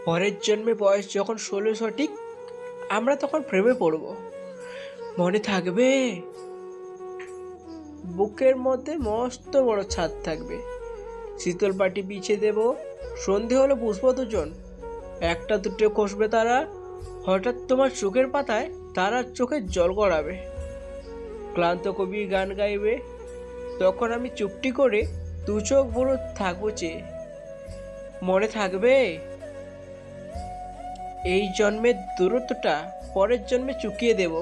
পরের জন্মে বয়স যখন 16 সঠিক, আমরা তখন প্রেমে পড়ব। মনে থাকবে? বুকের মধ্যে মস্ত বড় ছাদ থাকবে, শীতল পাটি বিছিয়ে দেব। সন্ধে হলে বুঝবো দুজন, একটা দুটো খসবে তারা। হঠাৎ তোমার চোখের পাতায় তারার চোখে জল গড়াবে। ক্লান্ত কবি গান গাইবে, তখন আমি চুপটি করে দু চোখ ভরে থাকবো চেয়ে। মনে থাকবে? এই জন্মের দূরত্বটা পরের জন্মে চুকিয়ে দেব।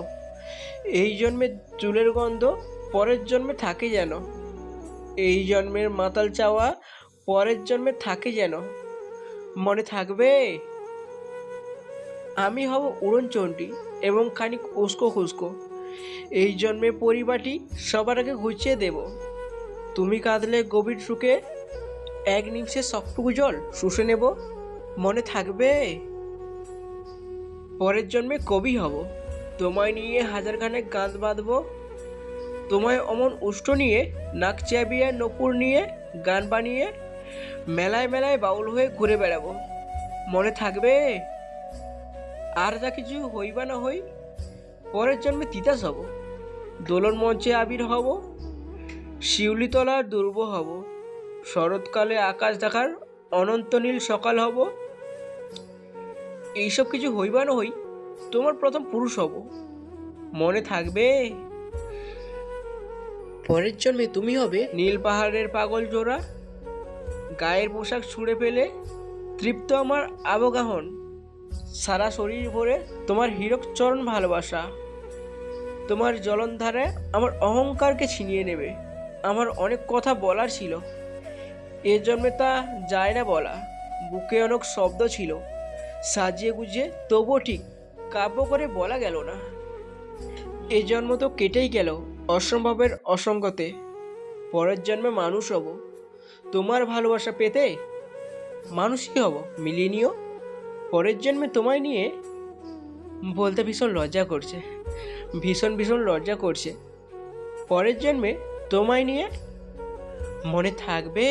এই জন্মের চুলের গন্ধ পরের জন্মে থাকে যেন। এই জন্মের মাতাল চাওয়া পরের জন্মে থাকে যেন। মনে থাকবে? আমি হব উড়নচণ্ডী এবং খানিক উস্কো খুস্কো। এই জন্মে পরিবাটি সবার আগে ঘুচিয়ে দেব। তুমি কাঁদলে গভীর সুখে এক নিমিষে সবটুকু জল শুষে নেব। মনে থাকবে? পরের জন্মে কবি হব, তোমায় নিয়ে হাজারখানেক গান বাঁধব। তোমায় অমন উষ্ঠ নিয়ে, নাক চাবিয়ে নপুর নিয়ে গান বানিয়ে মেলায় মেলায় বাউল হয়ে ঘুরে বেড়াবো। মনে থাকবে? আর যা কিছু হই বা না হই, পরের জন্মে তিতাস হব, দোলন মঞ্চে আবির হব, শিউলিতলার দুর্ব হব, শরৎকালে আকাশ দেখার অনন্ত নীল সকাল হব। এইসব কিছু হই বা না হই, তোমার প্রথম পুরুষ হব। মনে থাকবে? পরের জন্মে তুমি হবে নীল পাহাড়ের পাগল জোড়া, গায়ের পোশাক ছুঁড়ে ফেলে তৃপ্ত আমার আবগাহন। সারা শরীর ভরে তোমার হীরক চরণ ভালোবাসা। তোমার জলনধারে আমার অহংকারকে ছিনিয়ে নেবে। আমার অনেক কথা বলার ছিল, এ জন্মে তা যায় না বলা। বুকে অনেক শব্দ ছিল, সাজিয়ে গুজিয়ে তবুও ঠিক কাব্য করে বলা গেল না। এ জন্ম তো কেটেই গেল অসম্ভবের অসঙ্গতে। পরের জন্মে মানুষ হব, তোমার ভালোবাসা পেতে মানুষই হব মিলিয়ে নিও। পরের জন্মে তোমায় নিয়ে বলতে ভীষণ লজ্জা করছে, ভীষণ ভীষণ লজ্জা করছে। পরের জন্মে তোমায় নিয়ে। মনে থাকবে?